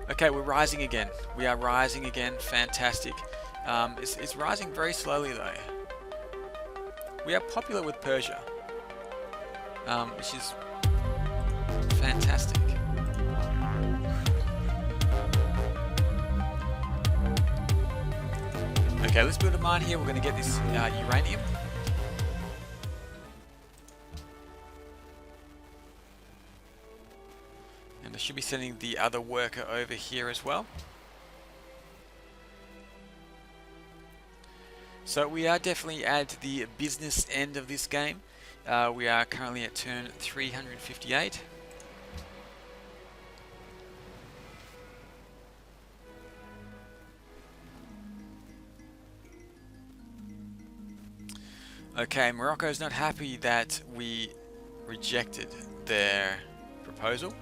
Okay, we're rising again. We are rising again. Fantastic. It's rising very slowly though. We are popular with Persia, which is fantastic. Okay, let's build a mine here. We're going to get this uranium. And I should be sending the other worker over here as well. So we are definitely at the business end of this game. We are currently at turn 358. Okay, Morocco is not happy that we rejected their proposal.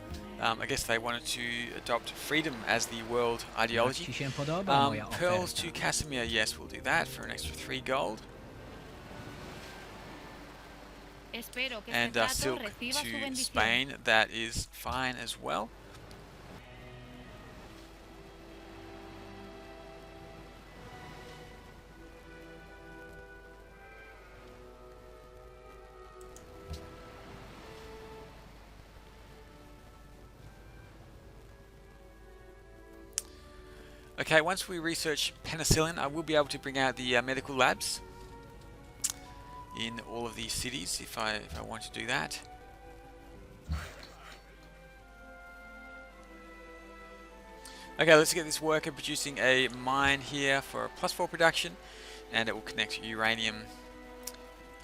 I guess they wanted to adopt freedom as the world ideology. Pearls to Casimir, yes, we'll do that for an extra 3 gold. And silk to Spain, that is fine as well. Okay, once we research penicillin, I will be able to bring out the medical labs in all of these cities if I want to do that. Okay, let's get this worker producing a mine here for +4 production, and it will connect uranium.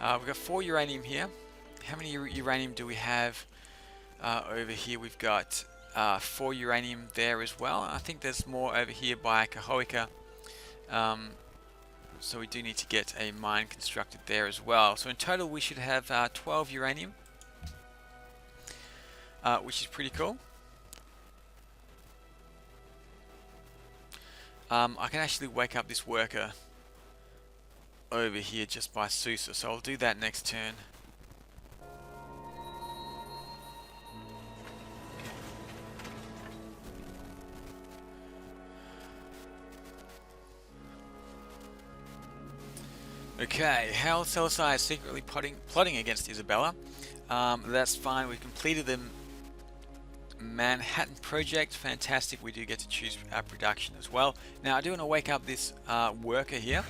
We've got 4 uranium here. How many uranium do we have over here? We've got 4 uranium there as well. I think there's more over here by Cahoica. So we do need to get a mine constructed there as well. So in total we should have 12 uranium, which is pretty cool. I can actually wake up this worker over here just by Susa, so I'll do that next turn. Okay, Hal Celisai is secretly plotting against Isabella. That's fine, we've completed the Manhattan project. Fantastic, we do get to choose our production as well. Now I do want to wake up this worker here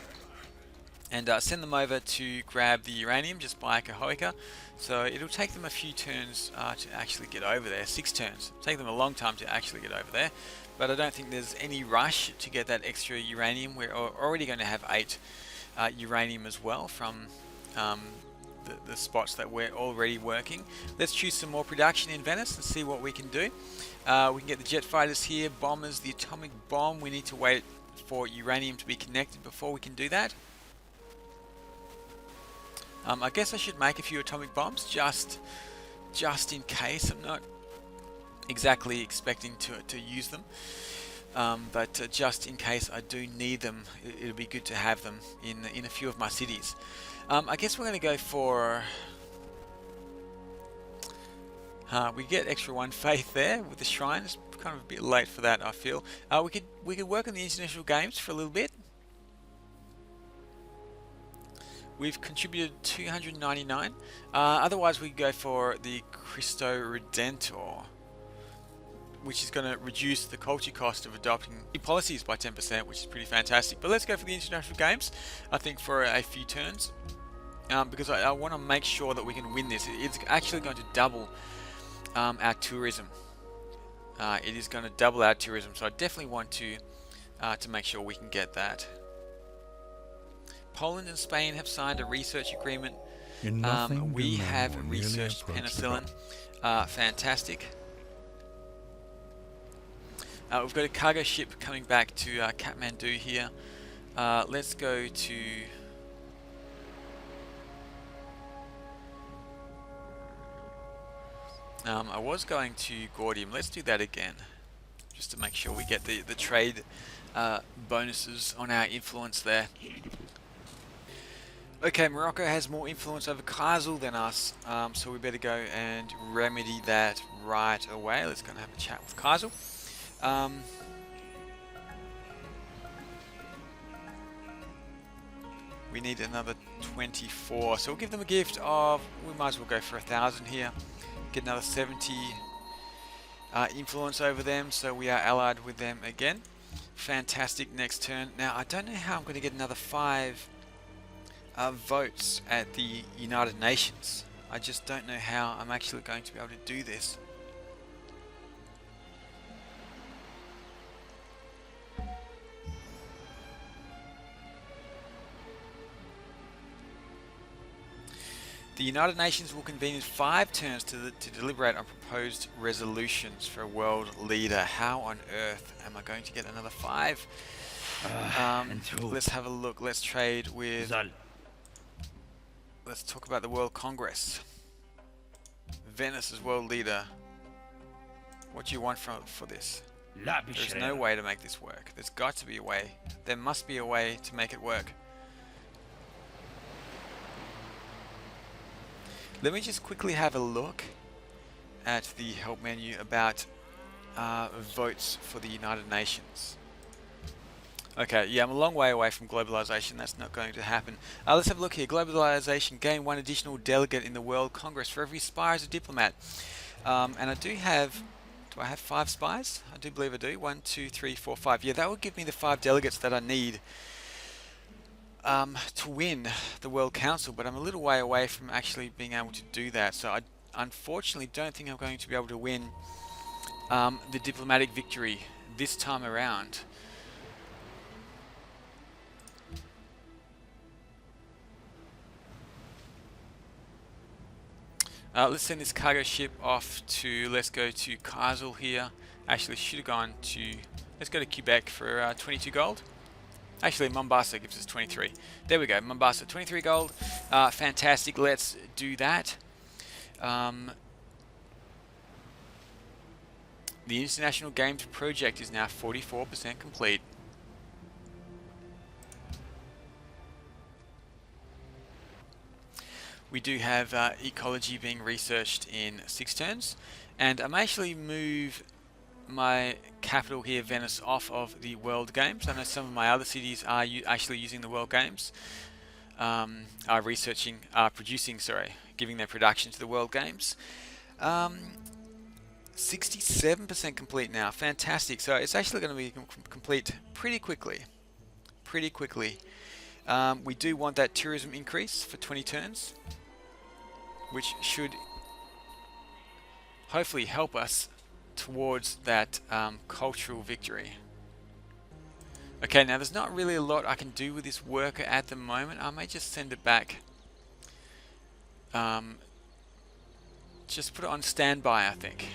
and send them over to grab the uranium just by Cahoica. So it'll take them a few turns to actually get over there. 6 turns. It'll take them a long time to actually get over there, but I don't think there's any rush to get that extra uranium. We're already going to have 8 uranium as well from the spots that we're already working. Let's choose some more production in Venice and see what we can do. We can get the jet fighters here, bombers, the atomic bomb. We need to wait for uranium to be connected before we can do that. I guess I should make a few atomic bombs just in case. I'm not exactly expecting to use them. But just in case I do need them, it'll be good to have them in a few of my cities. I guess we're going to go for... we get extra 1 faith there with the shrine. It's kind of a bit late for that, I feel. We could work on the international games for a little bit. We've contributed 299. Otherwise, we could go for the Cristo Redentor, which is going to reduce the culture cost of adopting new policies by 10%, which is pretty fantastic. But let's go for the international games, I think, for a few turns, because I want to make sure that we can win this. It's actually going to double our tourism. It is going to double our tourism, so I definitely want to make sure we can get that. Poland and Spain have signed a research agreement. We have researched penicillin. Fantastic. We've got a cargo ship coming back to Kathmandu here. Let's go to... I was going to Gordium. Let's do that again, just to make sure we get the trade bonuses on our influence there. Okay, Morocco has more influence over Kazel than us, so we better go and remedy that right away. Let's go and have a chat with Kazel. Um, we need another 24, so we'll give them a gift of, we might as well go for 1,000 here, get another 70 influence over them, so we are allied with them again. Fantastic. Next turn. Now I don't know how I'm going to get another 5 votes at the United Nations. I just don't know how I'm actually going to be able to do this. The United Nations will convene in 5 turns to deliberate on proposed resolutions for a world leader. How on earth am I going to get another 5? Let's have a look. Let's trade with... Let's talk about the World Congress. Venice as world leader. What do you want for this? There's no way to make this work. There's got to be a way. There must be a way to make it work. Let me just quickly have a look at the help menu about votes for the United Nations. Okay, yeah, I'm a long way away from globalization. That's not going to happen. Let's have a look here. Globalization, gain 1 additional delegate in the World Congress for every spy as a diplomat. And I do have... Do I have 5 spies? I do believe I do. 1, 2, 3, 4, 5. Yeah, that would give me the 5 delegates that I need to win the World Council, but I'm a little way away from actually being able to do that. So I unfortunately don't think I'm going to be able to win the diplomatic victory this time around. Let's send this cargo ship off to, let's go to Kassel here. Actually, should have gone to, let's go to Quebec for 22 gold. Actually, Mombasa gives us 23. There we go, Mombasa, 23 gold. Fantastic, let's do that. The International Games project is now 44% complete. We do have ecology being researched in 6 turns, and I may actually move my capital here, Venice, off of the World Games. I know some of my other cities are actually using the World Games, are giving their production to the World Games. 67% complete now, fantastic. So it's actually going to be complete pretty quickly. We do want that tourism increase for 20 turns, which should hopefully help us towards that cultural victory. Okay, now there's not really a lot I can do with this worker at the moment. I may just send it back. Just put it on standby, I think,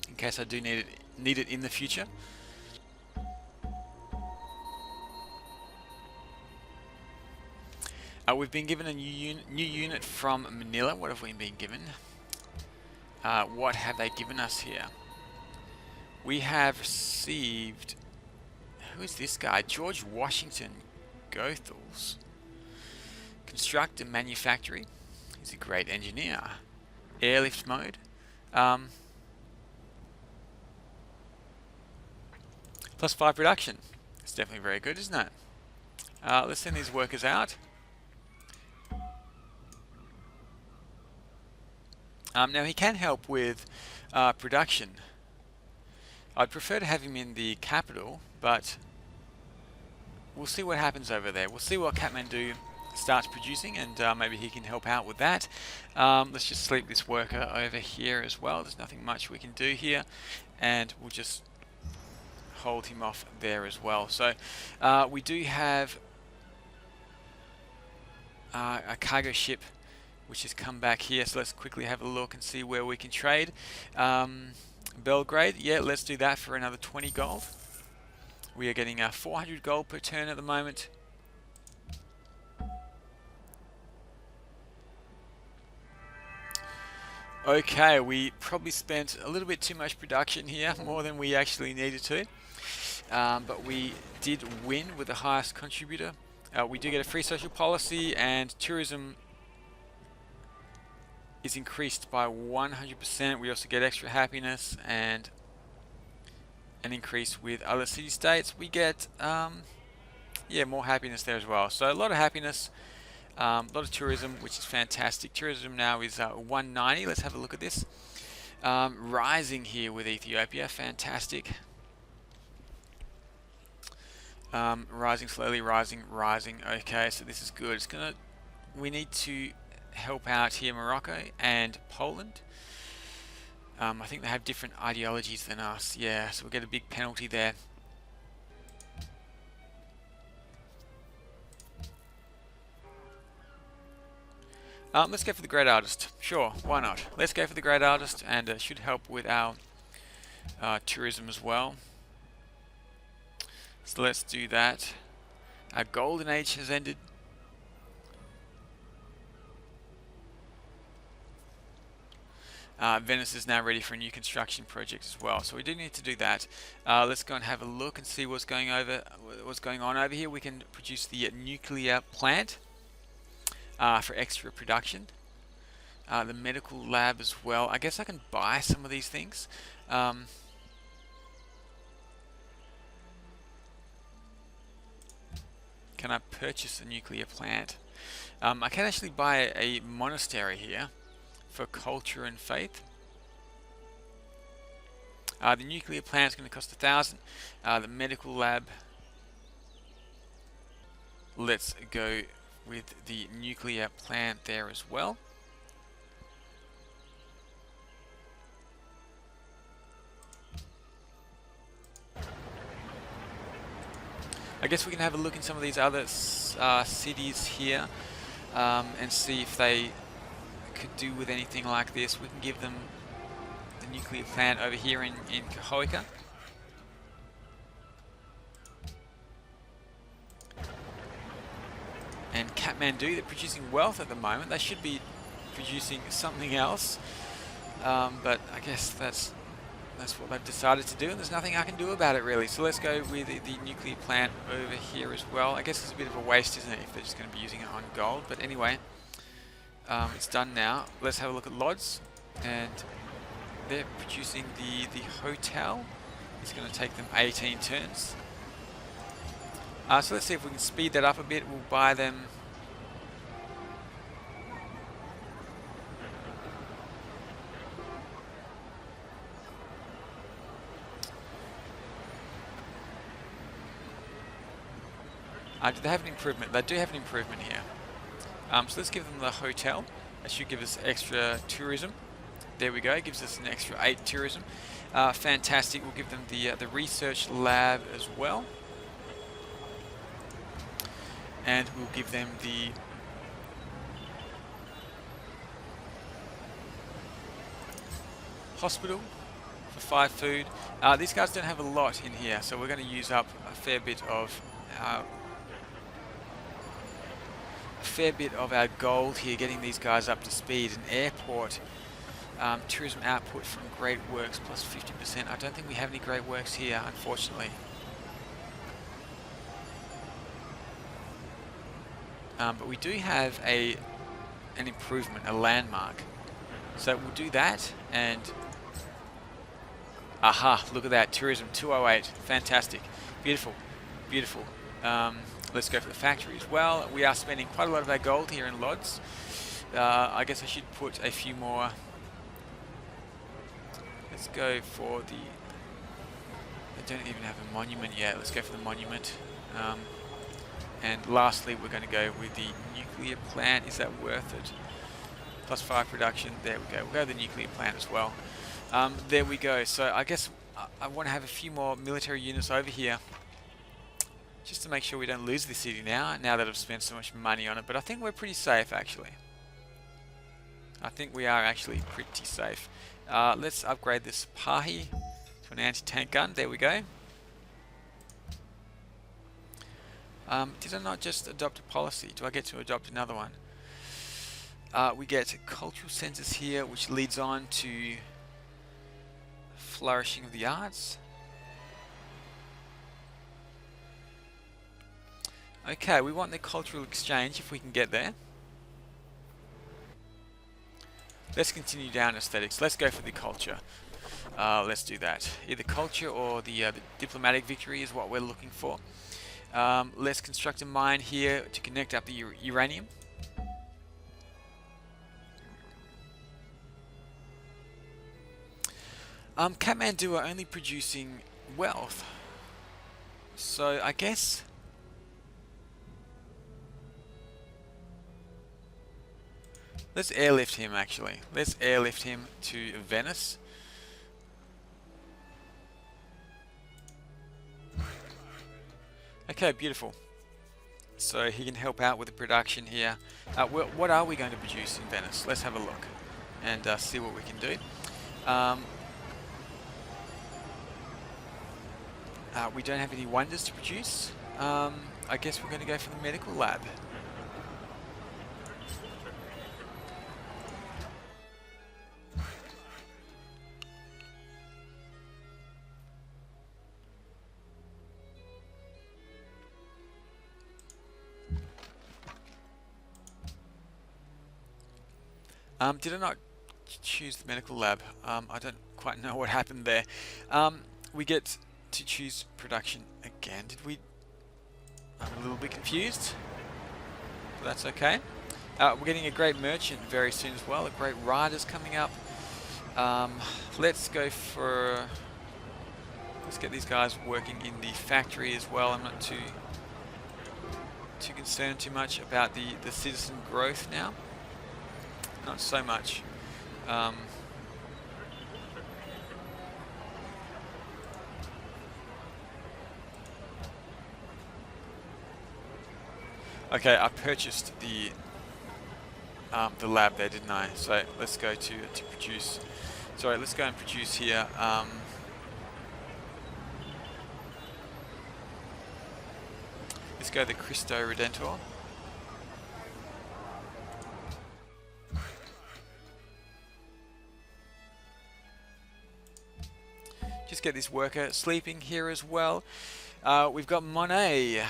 in case I do need it in the future. We've been given a new unit from Manila. What have we been given? What have they given us here? We have received... Who is this guy? George Washington Goethals. Construct a manufactory. He's a great engineer. Airlift mode. Plus 5 production. It's definitely very good, isn't it? Let's send these workers out. Now he can help with production. I'd prefer to have him in the capital, but we'll see what happens over there. We'll see what Kathmandu starts producing, and maybe he can help out with that. Let's just sleep this worker over here as well. There's nothing much we can do here, and we'll just hold him off there as well. So we do have a cargo ship which has come back here, so let's quickly have a look and see where we can trade. Belgrade, yeah, let's do that for another 20 gold. We are getting 400 gold per turn at the moment. Okay, we probably spent a little bit too much production here, more than we actually needed to. But we did win with the highest contributor. We do get a free social policy and tourism is increased by 100%. We also get extra happiness and an increase with other city-states. We get yeah, more happiness there as well. So a lot of happiness, a lot of tourism, which is fantastic. Tourism now is 190. Let's have a look at this. Rising here with Ethiopia, fantastic. Rising slowly, rising. Okay, so this is good. We need to help out here Morocco and Poland. I think they have different ideologies than us. Yeah, so we get a big penalty there. Let's go for the Great Artist. Sure, why not? Let's go for the Great Artist, and it should help with our tourism as well. So let's do that. Our Golden Age has ended. Venice is now ready for a new construction project as well, so we do need to do that. Let's go and have a look and see what's going on over here. We can produce the nuclear plant for extra production. The medical lab as well. I guess I can buy some of these things. Can I purchase a nuclear plant? I can actually buy a monastery here for culture and faith. The nuclear plant is going to cost 1,000. The medical lab. Let's go with the nuclear plant there as well. I guess we can have a look in some of these other cities here and see if they could do with anything like this. We can give them the nuclear plant over here in Cahoeca. And Kathmandu, they're producing wealth at the moment. They should be producing something else, but I guess that's what they've decided to do, and there's nothing I can do about it really. So let's go with the nuclear plant over here as well. I guess it's a bit of a waste, isn't it, if they're just going to be using it on gold, but anyway, it's done now. Let's have a look at Lodz, and they're producing the hotel. It's going to take them 18 turns. So let's see if we can speed that up a bit. We'll buy them do they have an improvement? They do have an improvement here. So let's give them the hotel. That should give us extra tourism. There we go. It gives us an extra 8 tourism. Fantastic. We'll give them the research lab as well. And we'll give them the hospital for 5 food. These guys don't have a lot in here, so we're going to use up a fair bit of our gold here, getting these guys up to speed. An airport, tourism output from great works plus 50%. I don't think we have any great works here, unfortunately. But we do have an improvement, a landmark. So we'll do that, and aha, look at that, tourism 208, fantastic, beautiful, beautiful. Let's go for the factory as well. We are spending quite a lot of our gold here in Lodz. I guess I should put a few more. Let's go for the. I don't even have a monument yet. Let's go for the monument. And lastly, we're going to go with the nuclear plant. Is that worth it? Plus 5 production. There we go. We'll go with the nuclear plant as well. There we go. So I guess I want to have a few more military units over here, just to make sure we don't lose the city now that I've spent so much money on it. But I think we're pretty safe, actually. I think we are actually pretty safe. Let's upgrade this Pahi to an anti-tank gun. There we go. Did I not just adopt a policy? Do I get to adopt another one? We get cultural centers here, which leads on to flourishing of the arts. Okay, we want the cultural exchange if we can get there. Let's continue down aesthetics. Let's go for the culture. Let's do that. Either culture or the diplomatic victory is what we're looking for. Let's construct a mine here to connect up the uranium. Kathmandu are only producing wealth. So I guess... let's airlift him actually. Let's airlift him to Venice. Okay, beautiful. So he can help out with the production here. What are we going to produce in Venice? Let's have a look and see what we can do. We don't have any wonders to produce. I guess we're going to go for the medical lab. Did I not choose the medical lab? I don't quite know what happened there. We get to choose production again. Did we? I'm a little bit confused, but that's okay. We're getting a great merchant very soon as well. A great rider's coming up. Let's go for... let's get these guys working in the factory as well. I'm not too concerned too much about the citizen growth now. Not so much. Okay, I purchased the lab there, didn't I? So let's go to produce. Sorry, let's go and produce here. Let's go the Cristo Redentor. Just get this worker sleeping here as well. We've got Monet.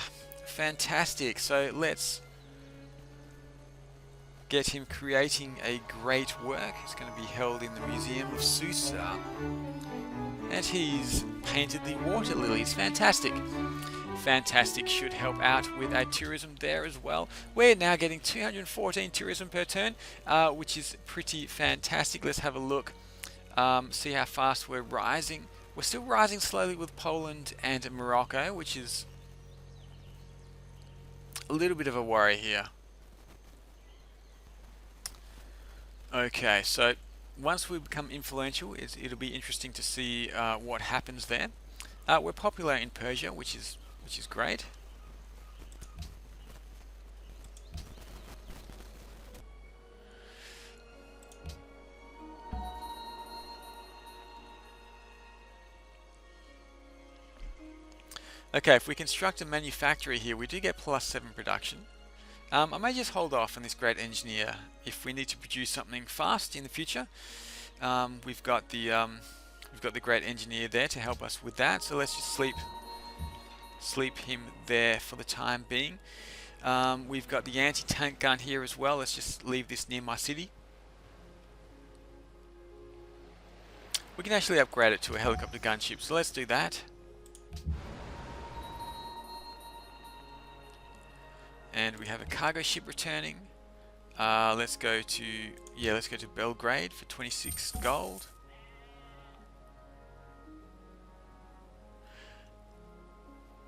Fantastic. So let's get him creating a great work. It's going to be held in the Museum of Susa. And he's painted the water lilies. Fantastic. Fantastic. Should help out with our tourism there as well. We're now getting 214 tourism per turn, which is pretty fantastic. Let's have a look. See how fast we're rising. We're still rising slowly with Poland and Morocco, which is a little bit of a worry here. Okay, so once we become influential, it'll be interesting to see what happens there. We're popular in Persia, which is great. Okay, if we construct a manufactory here, we do get +7 production. I may just hold off on this great engineer if we need to produce something fast in the future. We've got the great engineer there to help us with that. So let's just sleep him there for the time being. We've got the anti-tank gun here as well. Let's just leave this near my city. We can actually upgrade it to a helicopter gunship, so let's do that. And we have a cargo ship returning. Let's go to Belgrade for 26 gold.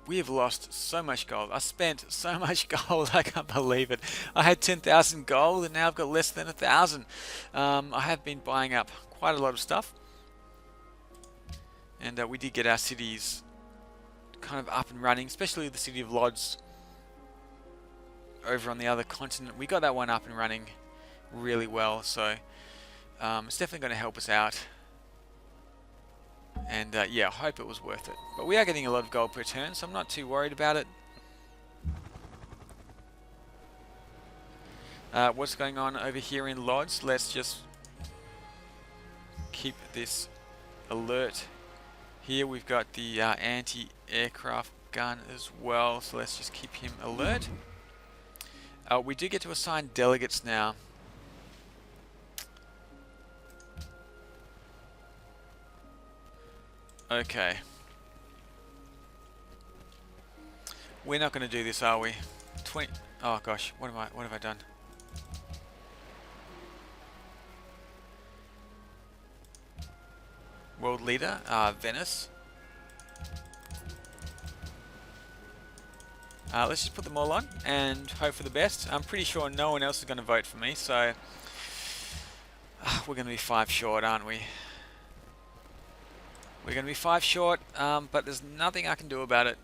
We have lost so much gold. I spent so much gold, I can't believe it. I had 10,000 gold and now I've got less than 1,000. I have been buying up quite a lot of stuff. And we did get our cities kind of up and running, especially the city of Lodz over on the other continent. We got that one up and running really well, so it's definitely going to help us out. And yeah, I hope it was worth it. But we are getting a lot of gold per turn, so I'm not too worried about it. What's going on over here in Lodz? Let's just keep this alert. Here we've got the anti-aircraft gun as well, so let's just keep him alert. We do get to assign delegates now. Okay. We're not going to do this, are we? 20. Oh gosh, what have I done? World leader, Venice. Let's just put them all on and hope for the best. I'm pretty sure no one else is going to vote for me, so we're going to be 5 short, aren't we? We're going to be 5 short, but there's nothing I can do about it.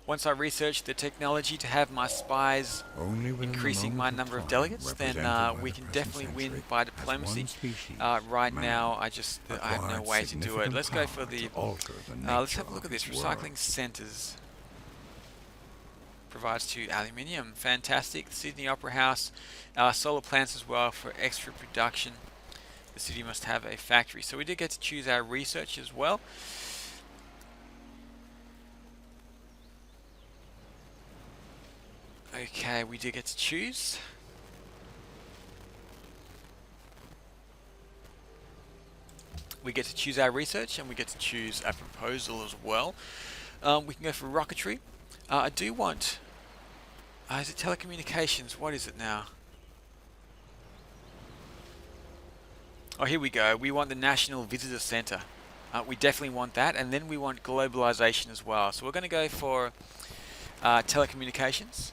Once I research the technology to have my spies increasing my number of delegates, then we can definitely win by diplomacy. Right now, I have no way to do it. Let's go for the... let's have a look at this. Recycling centres. Provides to aluminium. Fantastic. The Sydney Opera House. Solar plants as well for extra production. The city must have a factory. So we did get to choose our research as well. Okay, we did get to choose. We get to choose our research and we get to choose a proposal as well. We can go for rocketry. I do want... is it telecommunications? What is it now? Oh, here we go. We want the National Visitor Centre. We definitely want that. And then we want globalization as well. So we're going to go for telecommunications.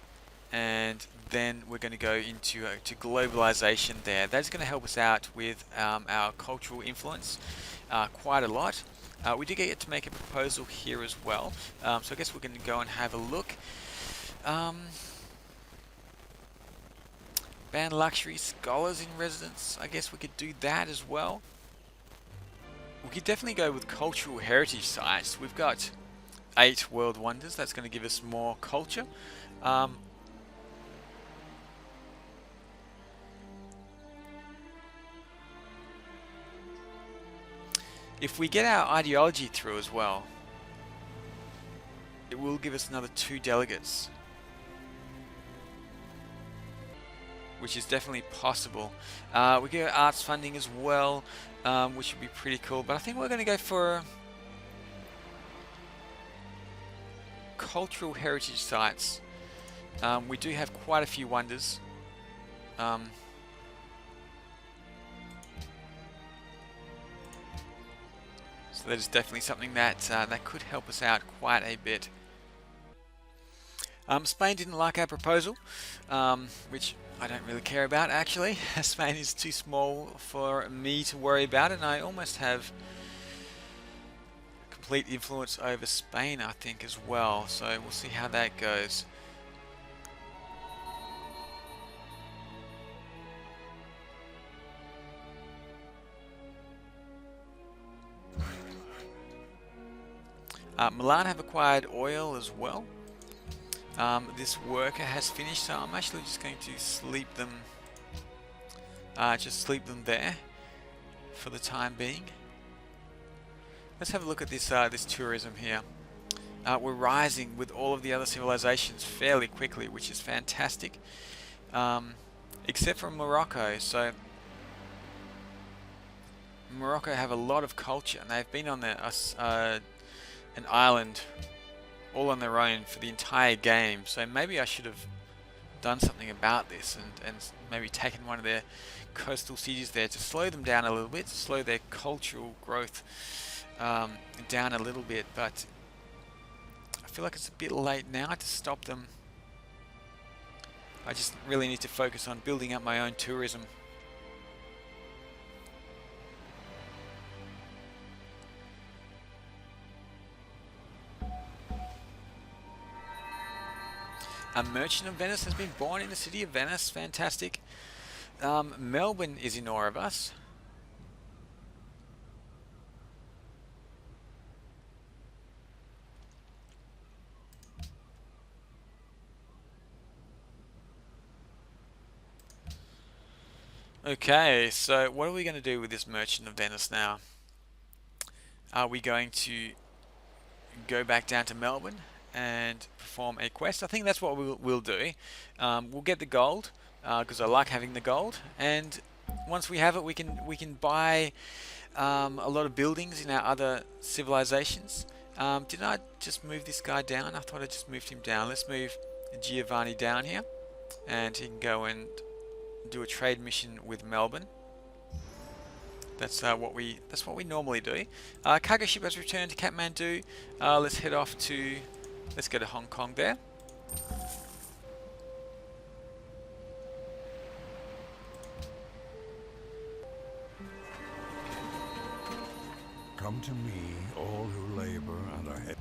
And then we're going to go into to globalization there. That's going to help us out with our cultural influence quite a lot. We did get to make a proposal here as well. So I guess we're going to go and have a look. Ban luxury scholars in residence. I guess we could do that as well. We could definitely go with cultural heritage sites. We've got 8 world wonders. That's going to give us more culture. If we get our ideology through as well, it will give us another 2 delegates. Which is definitely possible. We get arts funding as well, which would be pretty cool. But I think we're going to go for cultural heritage sites. We do have quite a few wonders. So that is definitely something that that could help us out quite a bit. Spain didn't like our proposal, which I don't really care about actually. Spain is too small for me to worry about, and I almost have complete influence over Spain, I think, as well. So we'll see how that goes. Milan have acquired oil as well. This worker has finished, so I'm actually just going to sleep them. Just sleep them there for the time being. Let's have a look at this this tourism here. We're rising with all of the other civilizations fairly quickly, which is fantastic. Except for Morocco. So Morocco have a lot of culture, and they've been on an island all on their own for the entire game. So maybe I should have done something about this and maybe taken one of their coastal cities there to slow them down a little bit, to slow their cultural growth down a little bit. But I feel like it's a bit late now to stop them. I just really need to focus on building up my own tourism. A merchant of Venice has been born in the city of Venice. Fantastic. Melbourne is in awe of us. Okay, so what are we going to do with this merchant of Venice now? Are we going to go back down to Melbourne and perform a quest? I think that's what we'll do. We'll get the gold because I like having the gold, and once we have it, we can buy a lot of buildings in our other civilizations. Did I just move this guy down? I thought I just moved him down. Let's move Giovanni down here, and he can go and do a trade mission with Melbourne. That's what we normally do. Cargo ship has returned to Kathmandu. Let's head off to, let's go to Hong Kong there. Come to me, all who labor and are heavy.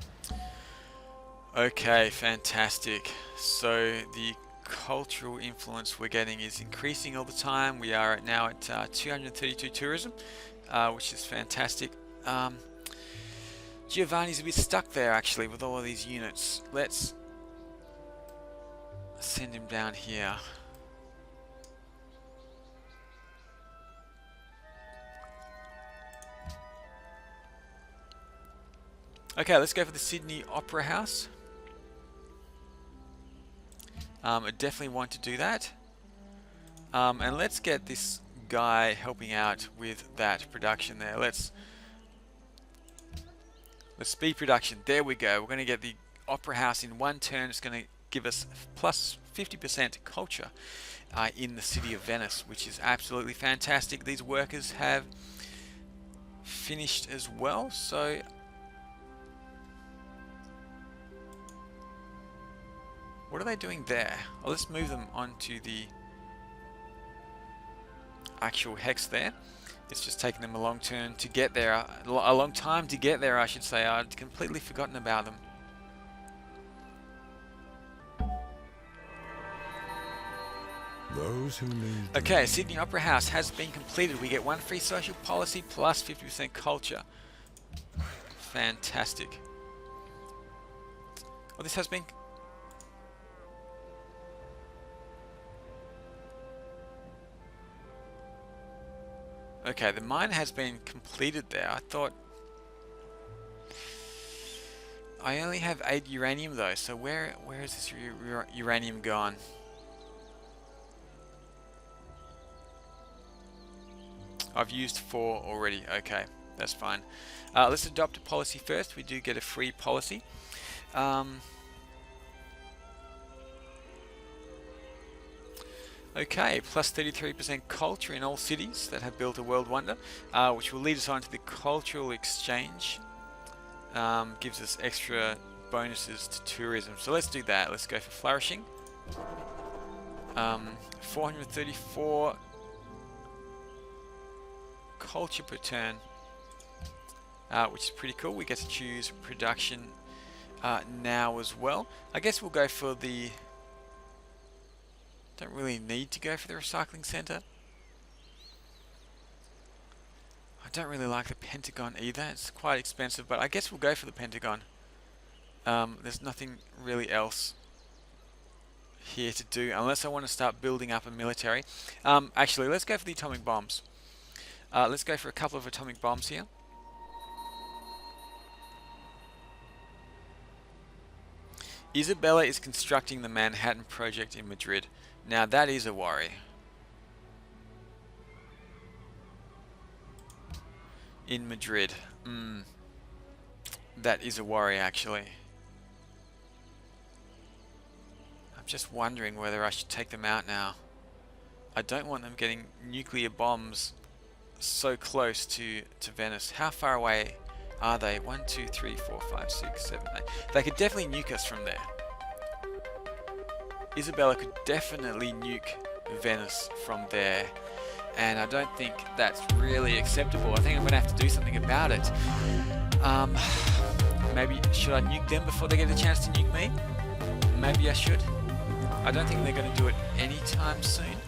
Okay, fantastic. So the cultural influence we're getting is increasing all the time. We are now at 232 tourism, which is fantastic. Giovanni's a bit stuck there actually with all of these units. Let's send him down here. Okay, let's go for the Sydney Opera House. I definitely want to do that. And let's get this guy helping out with that production there. Let's speed production. There we go. We're going to get the Opera House in one turn. It's going to give us plus 50% culture in the city of Venice, which is absolutely fantastic. These workers have finished as well, so what are they doing there? Oh, let's move them onto the actual hex there. It's just taking them a long turn to get there, a long time to get there, I should say. I'd completely forgotten about them. Those who need. Okay, Sydney Opera House has been completed. We get one free social policy plus 50% culture. Fantastic. Well, this has been. Okay, the mine has been completed there. I thought I only have 8 uranium though, so where is this uranium gone? I've used 4 already. Okay, that's fine. Let's adopt a policy first. We do get a free policy. Okay, plus 33% culture in all cities that have built a world wonder, which will lead us on to the cultural exchange. Gives us extra bonuses to tourism. So let's do that. Let's go for flourishing. 434 culture per turn, which is pretty cool. We get to choose production now as well. I guess we'll go for the... Don't really need to go for the recycling center. I don't really like the Pentagon either. It's quite expensive, but I guess we'll go for the Pentagon. There's nothing really else here to do unless I want to start building up a military. Actually, let's go for the atomic bombs. Let's go for a couple of atomic bombs here. Isabella is constructing the Manhattan Project in Madrid. Now that is a worry. In Madrid. That is a worry actually. I'm just wondering whether I should take them out now. I don't want them getting nuclear bombs so close to Venice. How far away are they? 1, 2, 3, 4, 5, 6, 7, 8. They could definitely nuke us from there. Isabella could definitely nuke Venice from there, and I don't think that's really acceptable. I think I'm going to have to do something about it. Maybe should I nuke them before they get a chance to nuke me? Maybe I should. I don't think they're going to do it anytime soon.